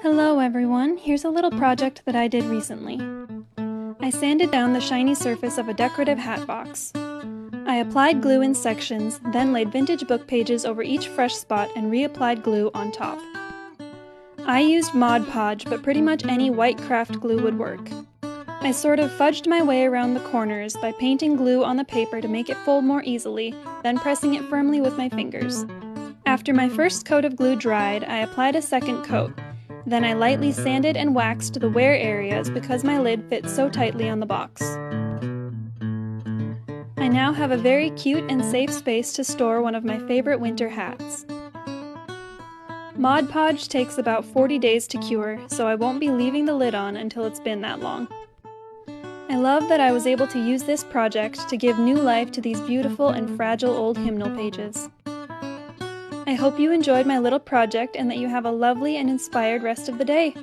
Hello everyone, here's a little project that I did recently. I sanded down the shiny surface of a decorative hat box. I applied glue in sections, then laid vintage book pages over each fresh spot and reapplied glue on top. I used Mod Podge, but pretty much any white craft glue would work. I sort of fudged my way around the corners by painting glue on the paper to make it fold more easily, then pressing it firmly with my fingers. After my first coat of glue dried, I applied a second coat. Then I lightly sanded and waxed the wear areas because my lid fits so tightly on the box. I now have a very cute and safe space to store one of my favorite winter hats. Mod Podge takes about 40 days to cure, so I won't be leaving the lid on until it's been that long. I love that I was able to use this project to give new life to these beautiful and fragile old hymnal pages. I hope you enjoyed my little project and that you have a lovely and inspired rest of the day.